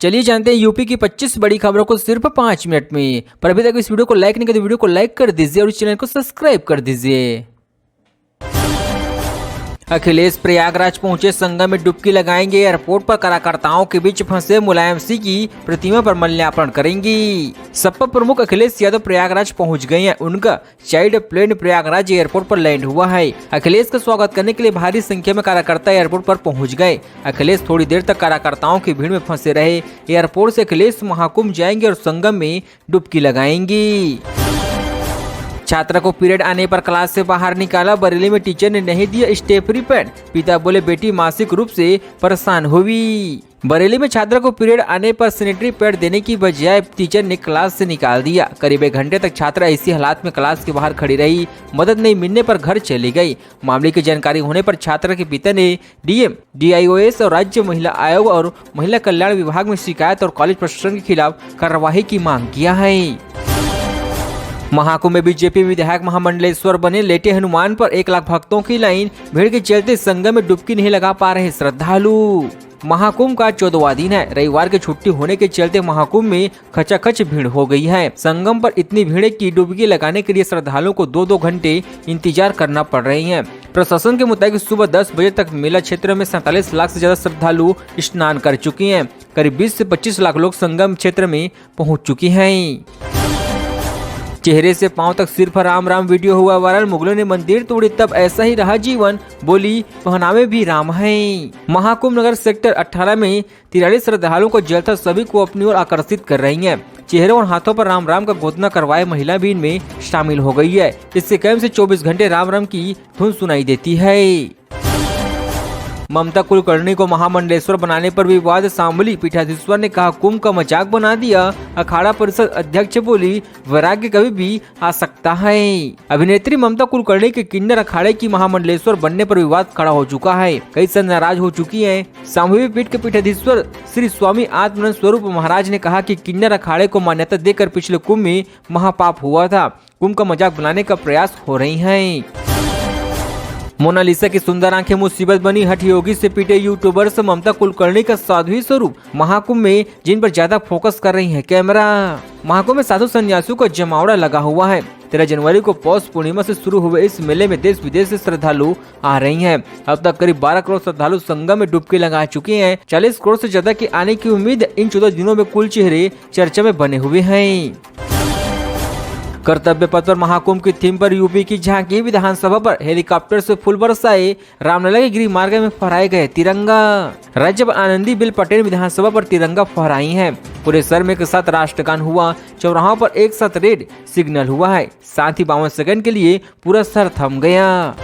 चलिए जानते हैं यूपी की 25 बड़ी खबरों को सिर्फ 5 मिनट में। पर अभी तक इस वीडियो को लाइक नहीं किया तो वीडियो को लाइक कर दीजिए और इस चैनल को सब्सक्राइब कर दीजिए। अखिलेश प्रयागराज पहुंचे, संगम में डुबकी लगाएंगे। एयरपोर्ट पर कार्यकर्ताओं के बीच फंसे मुलायम सिंह की प्रतिमा पर माल्यार्पण करेंगी। सपा प्रमुख अखिलेश यादव प्रयागराज पहुंच गए हैं। उनका चाइल्ड प्लेन प्रयागराज एयरपोर्ट पर लैंड हुआ है। अखिलेश का स्वागत करने के लिए भारी संख्या में कार्यकर्ता एयरपोर्ट पर पहुंच गए। अखिलेश थोड़ी देर तक कार्यकर्ताओं की भीड़ में फंसे रहे। एयरपोर्ट से अखिलेश महाकुंभ जाएंगे और संगम में डुबकी लगाएंगी। छात्रा को पीरियड आने पर क्लास से बाहर निकाला। बरेली में टीचर ने नहीं दिया स्टेफ्री पैड। पिता बोले बेटी मानसिक रूप से परेशान हुई। बरेली में छात्रा को पीरियड आने पर सैनिटरी पैड देने की बजाय टीचर ने क्लास से निकाल दिया। करीब 1 घंटे तक छात्रा इसी हालात में क्लास के बाहर खड़ी रही। मदद नहीं मिलने पर घर चली गई। मामले की जानकारी होने पर छात्रा के पिता ने डीएम, डीआईओएस और राज्य महिला आयोग और महिला कल्याण विभाग में शिकायत और कॉलेज प्रशासन के खिलाफ कार्रवाई की मांग किया है। महाकुंभ में बीजेपी विधायक महामंडलेश्वर बने। लेटे हनुमान पर 1 लाख भक्तों की लाइन। भीड़ के चलते संगम में डुबकी नहीं लगा पा रहे श्रद्धालु। महाकुंभ का 14वां दिन है। रविवार की छुट्टी होने के चलते महाकुंभ में खचाखच भीड़ हो गई है। संगम पर इतनी भीड़ की डुबकी लगाने के लिए श्रद्धालुओं को 2-2 घंटे इंतजार करना पड़ रही है। प्रशासन के मुताबिक सुबह 10 बजे तक मेला क्षेत्र में 47 लाख से ज्यादा श्रद्धालु स्नान कर चुके हैं। करीब 20 से 25 लाख लोग संगम क्षेत्र में पहुँच चुके हैं। चेहरे से पांव तक सिर्फ राम राम वीडियो हुआ वायरल। मुगलों ने मंदिर तोड़े तब ऐसा ही रहा जीवन, बोली पहनावे भी राम है। महाकुंभ नगर सेक्टर 18 में 43 श्रद्धालुओं को जल था, सभी को अपनी ओर आकर्षित कर रही हैं। चेहरों और हाथों पर राम राम का गोदना करवाए महिला भी इनमें शामिल हो गई है। इससे कैम से 24 घंटे राम राम की धुन सुनाई देती है। ममता कुलकर्णी को महामंडलेश्वर बनाने पर विवाद संभली। पीठाधीश्वर ने कहा कुंभ का मजाक बना दिया। अखाड़ा परिषद अध्यक्ष बोली वैराग्य कभी भी आ सकता है। अभिनेत्री ममता कुलकर्णी के किन्नर अखाड़े की महामंडलेश्वर बनने पर विवाद खड़ा हो चुका है। कई संत नाराज हो चुकी है। सामूहिक पीठ के पीठाधीश्वर श्री स्वामी आत्मानंद स्वरूप महाराज ने कहा कि किन्नर अखाड़े को मान्यता देकर पिछले कुंभ में महापाप हुआ था। कुंभ का मजाक बनाने का प्रयास हो रही है। मोनालिसा की सुंदर आंखें मुसीबत बनी। हठ योगी से पीटे यूट्यूबर्स। ममता कुलकर्णी का साध्वी स्वरूप महाकुंभ में जिन पर ज्यादा फोकस कर रही है कैमरा। महाकुंभ में साधु सन्यासियों का जमावड़ा लगा हुआ है। 13 जनवरी को पौष पूर्णिमा से शुरू हुए इस मेले में देश विदेश से श्रद्धालु आ रही हैं। अब तक करीब 12 करोड़ श्रद्धालु संगम में डुबकी लगा चुके हैं। 40 करोड़ से ज्यादा के आने की उम्मीद। इन 14 दिनों में कुल चेहरे चर्चा में बने हुए हैं। कर्तव्य पथ पर महाकुंभ की थीम पर यूपी की झांकी। विधानसभा पर हेलीकॉप्टर से फूल बरसाए। रामलला के गिरी मार्ग में फहराए गए तिरंगा। राज्यपाल आनंदीबेन पटेल विधानसभा पर तिरंगा फहराई हैं। पूरे शहर में एक साथ राष्ट्रगान हुआ। चौराहों पर एक साथ रेड सिग्नल हुआ है। साथ ही 52 सेकंड के लिए पूरा शहर थम गया।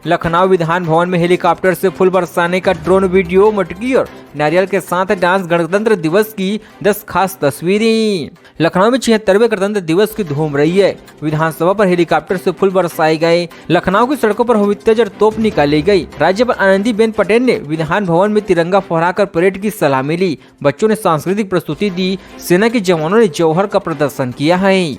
लखनऊ विधान भवन में हेलीकॉप्टर से फूल बरसाने का ड्रोन वीडियो। मटकी और नारियल के साथ डांस। गणतंत्र दिवस की 10 खास तस्वीरें। लखनऊ में 76वें गणतंत्र दिवस की धूम रही है। विधानसभा पर हेलीकॉप्टर से फूल बरसाए गए। लखनऊ की सड़कों पर हवाई तेज और तोप निकाली गई। राज्यपाल आनंदीबेन पटेल ने विधान भवन में तिरंगा फहराकर परेड की सलामी ली। बच्चों ने सांस्कृतिक प्रस्तुति दी। सेना के जवानों ने जौहर का प्रदर्शन किया है।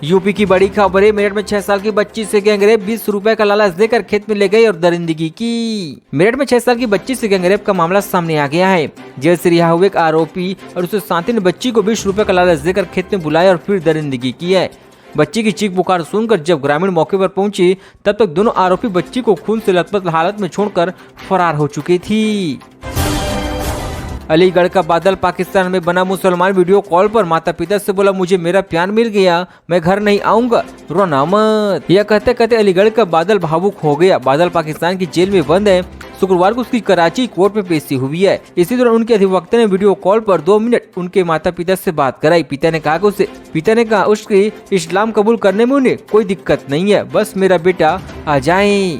यूपी की बड़ी खबर है। मेरठ में 6 साल की बच्ची से गैंगरेप। 20 रुपए का लालच देकर खेत में ले गई और दरिंदगी की। मेरठ में 6 साल की बच्ची से गैंगरेप का मामला सामने आ गया है। जेल से रिहा हुए एक आरोपी और उसके साथी ने बच्ची को 20 रुपए का लालच देकर खेत में बुलाया और फिर दरिंदगी की है। बच्ची की चीख पुकार सुनकर जब ग्रामीण मौके पर पहुंचे तब तक दोनों आरोपी बच्ची को खून से लथपथ हालत में छोड़कर फरार हो चुकी थी। अलीगढ़ का बादल पाकिस्तान में बना मुसलमान वीडियो कॉल पर माता पिता से बोला मुझे मेरा प्यार मिल गया, मैं घर नहीं आऊंगा, रोना मत। यह कहते कहते अलीगढ़ का बादल भावुक हो गया। बादल पाकिस्तान की जेल में बंद है। शुक्रवार को उसकी कराची कोर्ट में पेशी हुई है। इसी दौरान उनके अधिवक्ता ने वीडियो कॉल पर 2 मिनट उनके माता पिता से बात कराई। पिता ने कहा उसके इस्लाम कबूल करने में उन्हें कोई दिक्कत नहीं है, बस मेरा बेटा आ जाए।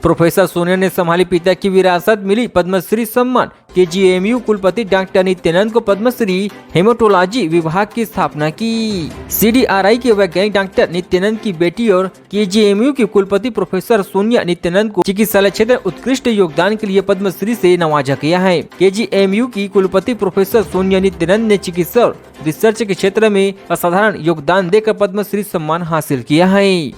प्रोफेसर सोनिया ने संभाली पिता की विरासत। मिली पद्मश्री सम्मान। केजीएमयू कुलपति डॉक्टर नित्यानंद को पद्मश्री हेमेटोलॉजी विभाग की स्थापना की। सीडीआरआई के वैज्ञानिक डॉक्टर नित्यानंद की बेटी और केजीएमयू की कुलपति प्रोफेसर सोनिया नित्यानंद को चिकित्सालय क्षेत्र में उत्कृष्ट योगदान के लिए पद्मश्री से नवाजा गया है। केजीएमयू की कुलपति प्रोफेसर सोनिया नित्यानंद ने चिकित्सा और रिसर्च के क्षेत्र में असाधारण योगदान देकर पद्मश्री सम्मान हासिल किया है।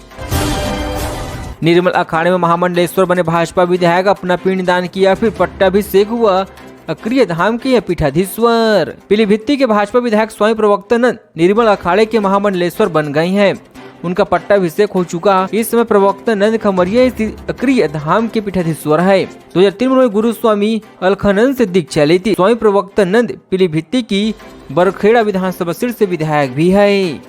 निर्मल अखाड़े में महामंडलेश्वर बने भाजपा विधायक अपना पिंडदान किया, फिर पट्टाभिषेक हुआ अक्रिय धाम के पीठाधीश्वर। पीलीभीत के भाजपा विधायक स्वामी प्रवक्तानंद निर्मल अखाड़े के महामंडलेश्वर बन गए हैं। उनका पट्टाभिषेक हो चुका। इस समय प्रवक्तानंद खमरिया स्थित अक्रिय धाम के पीठाधीश्वर है। 2003 में गुरु स्वामी अलखानंद से दीक्षा ली थी। स्वामी प्रवक्तानंद पीलीभीत की बरखेड़ा विधानसभा सीट से विधायक भी है।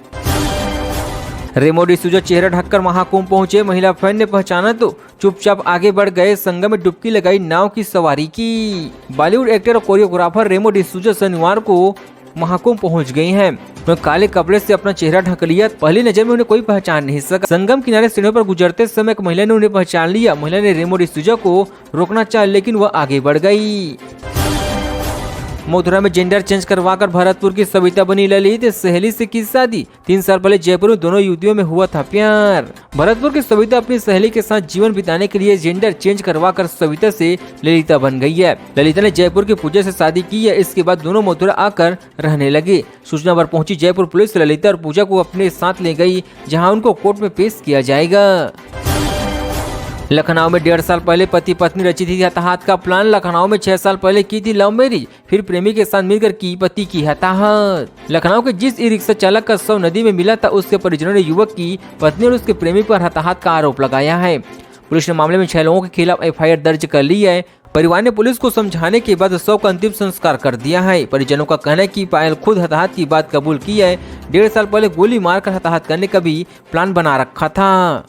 रेमो डिसूजा चेहरा ढककर महाकुंभ पहुंचे, महिला फैन ने पहचाना तो चुपचाप आगे बढ़ गए, संगम में डुबकी लगाई, नाव की सवारी की। बॉलीवुड एक्टर और कोरियोग्राफर रेमो डिसूजा शनिवार को महाकुंभ पहुंच गए हैं। उन्होंने काले कपड़े से अपना चेहरा ढक लिया। पहली नजर में उन्हें कोई पहचान नहीं सका। संगम किनारे सीढ़ियों पर गुजरते समय एक महिला ने उन्हें पहचान लिया। महिला ने रेमो डिसूजा को रोकना चाहा, लेकिन वह आगे बढ़ गई। मथुरा में जेंडर चेंज करवाकर भरतपुर की सविता बनी ललित, सहेली से की शादी। 3 साल पहले जयपुर में दोनों युवतियों में हुआ था प्यार। भरतपुर की सविता अपनी सहेली के साथ जीवन बिताने के लिए जेंडर चेंज करवाकर सविता से ललिता बन गई है। ललिता ने जयपुर की पूजा से शादी की है। इसके बाद दोनों मथुरा आकर रहने लगे। सूचना पर पहुंची जयपुर पुलिस ललिता और पूजा को अपने साथ ले गई, जहाँ उनको कोर्ट में पेश किया जाएगा। लखनऊ में 1.5 साल पहले पति पत्नी रची थी हताहत का प्लान। लखनऊ में 6 साल पहले की थी लव मैरिज, फिर प्रेमी के साथ मिलकर की पति की हताहत। लखनऊ के जिस ई रिक्शा चालक का शव नदी में मिला था, उसके परिजनों ने युवक की पत्नी और उसके प्रेमी पर हताहत का आरोप लगाया है। पुलिस ने मामले में 6 लोगों के खिलाफ FIR दर्ज कर ली है। परिवार ने पुलिस को समझाने के बाद शव का अंतिम संस्कार कर दिया है। परिजनों का कहना है कि पायल खुद हताहत की बात कबूल की है। 1.5 साल पहले गोली मारकर हताहत करने का भी प्लान बना रखा था।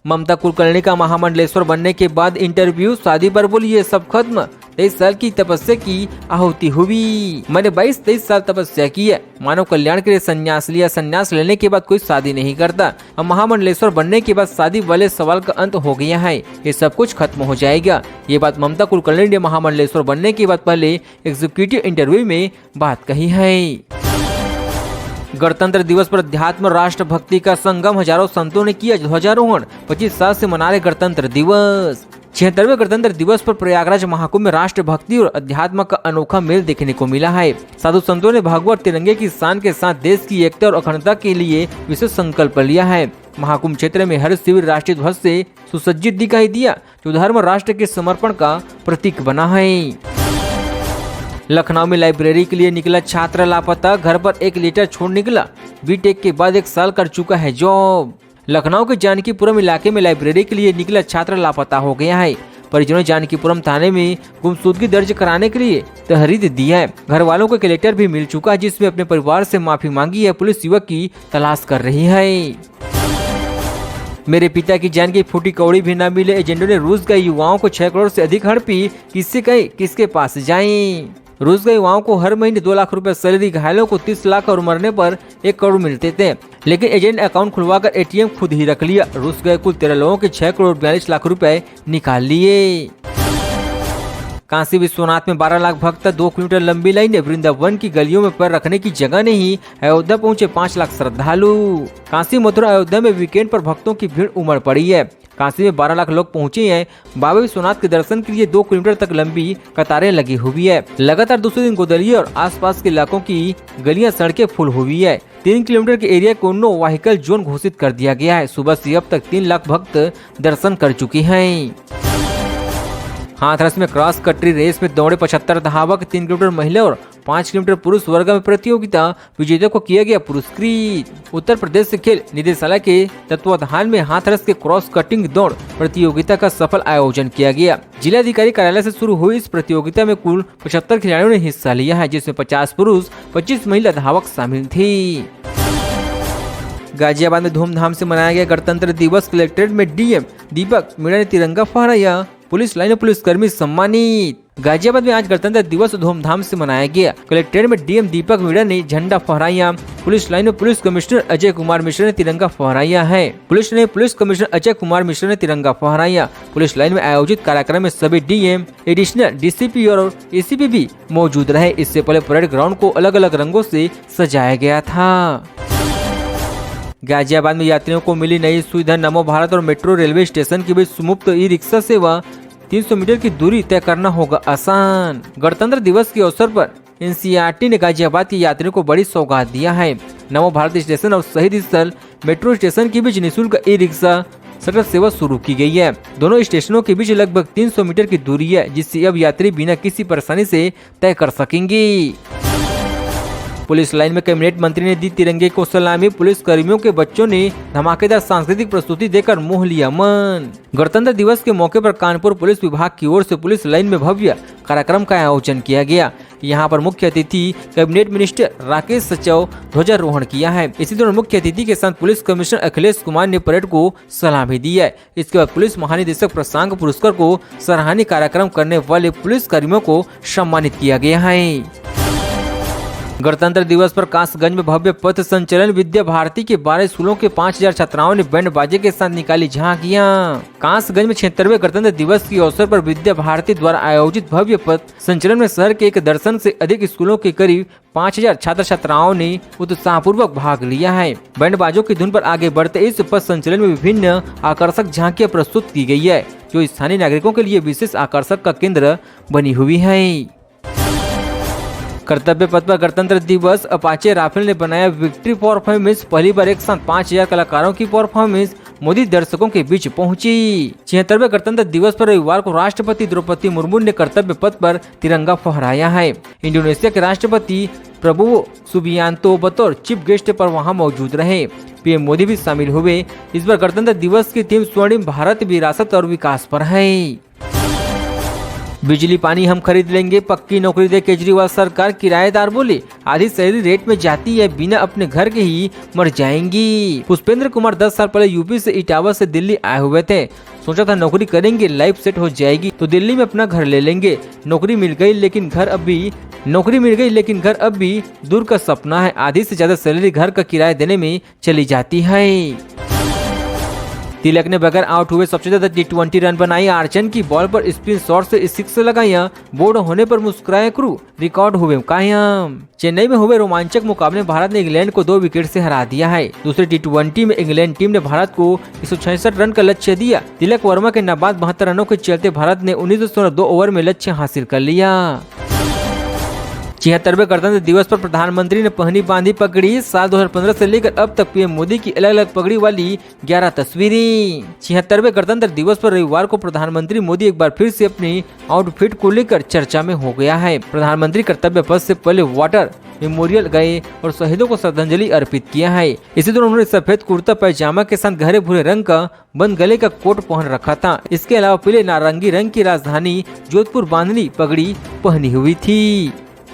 ममता कुलकर्णी का महामंडलेश्वर बनने के बाद इंटरव्यू, शादी पर बोली ये सब खत्म। 23 साल की तपस्या की आहुति हुई। मैंने 22-23 साल तपस्या की है, मानव कल्याण के लिए संन्यास लिया। संन्यास लेने के बाद कोई शादी नहीं करता। अब महामंडलेश्वर बनने के बाद शादी वाले सवाल का अंत हो गया है। ये सब कुछ खत्म हो जाएगा। ये बात ममता कुलकर्णी ने महामंडलेश्वर बनने के बाद पहले एग्जीक्यूटिव इंटरव्यू में बात कही है। गणतंत्र दिवस पर अध्यात्म राष्ट्र भक्ति का संगम, हजारों संतों ने किया ध्वजारोहण। 25 साल से मना रहे गणतंत्र दिवस। 76वें गणतंत्र दिवस पर प्रयागराज महाकुंभ में राष्ट्र भक्ति और अध्यात्म का अनोखा मेल देखने को मिला है। साधु संतों ने भगवा और तिरंगे की शान के साथ देश की एकता और अखंडता के लिए विशेष संकल्प लिया है। महाकुंभ क्षेत्र में हर शिविर राष्ट्रीय ध्वज से सुसज्जित दिखाई दिया, जो धर्म राष्ट्र के समर्पण का प्रतीक बना है। लखनऊ में लाइब्रेरी के लिए निकला छात्र लापता, घर पर 1 लीटर छोड़ निकला। बीटेक के बाद 1 साल कर चुका है जॉब। लखनऊ के जानकीपुरम इलाके में लाइब्रेरी के लिए निकला छात्र लापता हो गया है। परिजनों ने जानकीपुरम थाने में गुमशुदगी दर्ज कराने के लिए तहरीर दी है। घर वालों को एक लेटर भी मिल चुका है, जिसमें अपने परिवार से माफी मांगी है। पुलिस युवक की तलाश कर रही है। मेरे पिता की जान की फूटी कौड़ी भी न मिले, एजेंटों ने रूस गए युवाओं को 6 करोड़ से अधिक हड़पी। किससे कहे, किसके पास जाएं? रूस गए युवाओं को हर महीने 2 लाख रुपए सैलरी, घायलों को 30 लाख और मरने पर 1 करोड़ मिलते थे, लेकिन एजेंट अकाउंट खुलवाकर ATM खुद ही रख लिया। रूस गए कुल 13 लोगों के 6 करोड़ 42 लाख रुपए निकाल लिए। काशी विश्वनाथ में 12 लाख भक्त, 2 किलोमीटर लंबी लाइन। वृंदावन की गलियों में पैर रखने की जगह नहीं, अयोध्या पहुंचे 5 लाख श्रद्धालु। काशी, मथुरा, अयोध्या में वीकेंड पर भक्तों की भीड़ उमड़ पड़ी है। काशी में 12 लाख लोग पहुंचे हैं। बाबा विश्वनाथ के दर्शन के लिए 2 किलोमीटर तक लंबी कतारें लगी हुई है। लगातार दूसरे दिन गोदलिया और आसपास के इलाकों की गलियां, सड़कें फुल हुई है। 3 किलोमीटर के एरिया को नो व्हीकल जोन घोषित कर दिया गया है। सुबह से अब तक 3 लाख भक्त दर्शन कर चुके हैं। हाथरस में क्रॉस कंट्री रेस में दौड़े 75 धावक, 3 किलोमीटर महिला और 5 किलोमीटर पुरुष वर्ग में प्रतियोगिता विजेता को किया गया पुरस्कृत। उत्तर प्रदेश से खेल निदेशालय के तत्वाधान में हाथरस के क्रॉस कटिंग दौड़ प्रतियोगिता का सफल आयोजन किया गया। जिलाधिकारी कार्यालय से शुरू हुई इस प्रतियोगिता में कुल 75 खिलाड़ियों ने हिस्सा लिया है, जिसमें 50 पुरुष 25 महिला धावक शामिल थी। गाजियाबाद में धूमधाम से मनाया गया गणतंत्र दिवस। कलेक्ट्रेट में DM दीपक मीणा ने तिरंगा फहराया। पुलिस लाइन में पुलिसकर्मी सम्मानित। गाजियाबाद में आज गणतंत्र दिवस धूमधाम से मनाया गया। कलेक्ट्रेट में DM दीपक मीणा ने झंडा फहराया। पुलिस लाइन में पुलिस कमिश्नर अजय कुमार मिश्रा ने तिरंगा फहराया है। पुलिस कमिश्नर अजय कुमार मिश्रा ने तिरंगा फहराया। पुलिस लाइन में आयोजित कार्यक्रम में सभी DM, एडिशनल DCP और ACP भी मौजूद रहे। इससे पहले परेड ग्राउंड को अलग अलग रंगों से सजाया गया था। गाजियाबाद में यात्रियों को मिली नई सुविधा। नमो भारत और मेट्रो रेलवे स्टेशन के बीच मुफ्त ई-रिक्शा सेवा। 300 मीटर की दूरी तय करना होगा आसान। गणतंत्र दिवस के अवसर पर NCERT ने गाजियाबाद के यात्रियों को बड़ी सौगात दिया है। नमो भारत स्टेशन और शहीद स्थल मेट्रो स्टेशन के बीच निःशुल्क ई-रिक्शा शटल सेवा शुरू की गई है। दोनों स्टेशनों के बीच लगभग 300 मीटर की दूरी है, जिससे अब यात्री बिना किसी परेशानी से तय कर सकेंगे। पुलिस लाइन में कैबिनेट मंत्री ने दी तिरंगे को सलामी। पुलिस कर्मियों के बच्चों ने धमाकेदार सांस्कृतिक प्रस्तुति देकर मोह लिया मन। गणतंत्र दिवस के मौके पर कानपुर पुलिस विभाग की ओर से पुलिस लाइन में भव्य कार्यक्रम का आयोजन किया गया। यहाँ पर मुख्य अतिथि कैबिनेट मिनिस्टर राकेश सचव ध्वजारोहण किया है। इसी दौरान मुख्य अतिथि के साथ पुलिस कमिश्नर अखिलेश कुमार ने परेड को सलामी दी है। इसके बाद पुलिस महानिदेशक प्रशांत पुरस्कार को सराहनीय कार्यक्रम करने वाले पुलिस कर्मियों को सम्मानित किया गया है। गणतंत्र दिवस पर कासगंज में भव्य पथ संचलन। विद्या भारती के 12 स्कूलों के 5000 छात्राओं ने बैंड बाजे के साथ निकाली झांकियां। कासगंज में 76वें गणतंत्र दिवस के अवसर पर विद्या भारती द्वारा आयोजित भव्य पथ संचलन में शहर के 1 दर्जन से अधिक स्कूलों के करीब 5000 छात्र छात्राओं ने उत्साहपूर्वक भाग लिया है। बैंड बाजों की धुन पर आगे बढ़ते इस पथ संचलन में विभिन्न आकर्षक झांकियां प्रस्तुत की गई है, जो स्थानीय नागरिकों के लिए विशेष आकर्षण का केंद्र बनी हुई है। कर्तव्य पथ पर गणतंत्र दिवस। अपाचे राफेल ने बनाया विक्ट्री परफॉर्मेंस। पहली बार एक साथ 5000 कलाकारों की परफॉर्मेंस मोदी दर्शकों के बीच पहुंची। 76वें गणतंत्र दिवस पर रविवार को राष्ट्रपति द्रौपदी मुर्मू ने कर्तव्य पथ पर तिरंगा फहराया है। इंडोनेशिया के राष्ट्रपति प्रबोवो सुबियांतो बतौर चीफ गेस्ट पर वहां मौजूद रहे। पीएम मोदी भी शामिल हुए। इस बार गणतंत्र दिवस की थीम स्वर्णिम भारत, विरासत और विकास पर है। बिजली पानी हम खरीद लेंगे, पक्की नौकरी दे केजरीवाल सरकार। किराएदार बोले आधी सैलरी रेट में जाती है, बिना अपने घर के ही मर जाएंगी। पुष्पेंद्र कुमार 10 साल पहले यूपी से इटावा से दिल्ली आए हुए थे। सोचा था नौकरी करेंगे, लाइफ सेट हो जाएगी तो दिल्ली में अपना घर ले लेंगे। नौकरी मिल गई लेकिन घर अब भी दूर का सपना है। आधी से ज्यादा सैलरी घर का किराया देने में चली जाती है। तिलक ने बगैर आउट हुए सबसे ज्यादा T20 रन बनाई। आर्चन की बॉल पर स्पिन शॉट से 6 लगाया। बोर्ड होने पर मुस्कुराए क्रू, रिकॉर्ड हुए कायम। चेन्नई में हुए रोमांचक मुकाबले में भारत ने इंग्लैंड को 2 विकेट से हरा दिया है। दूसरे T20 में इंग्लैंड टीम ने भारत को 166 रन का लक्ष्य दिया। तिलक वर्मा के नाबाद 72 रनों के चलते भारत ने 19 ओवर में लक्ष्य हासिल कर लिया। 76वें गणतंत्र दिवस पर प्रधानमंत्री ने पहनी बांधी पगड़ी। साल 2015 से लेकर अब तक पीएम मोदी की अलग अलग पगड़ी वाली 11 तस्वीरें। 76वें गणतंत्र दिवस पर रविवार को प्रधानमंत्री मोदी एक बार फिर से अपनी आउटफिट को लेकर चर्चा में हो गया है। प्रधानमंत्री कर्तव्य पथ से पहले वाटर मेमोरियल गए और शहीदों को श्रद्धांजलि अर्पित किया है। इसी दौरान उन्होंने सफेद कुर्ता पैजामा के साथ गहरे भूरे रंग का बंद गले का कोट पहन रखा था। इसके अलावा पीले नारंगी रंग की राजधानी जोधपुर बांधनी पगड़ी पहनी हुई थी।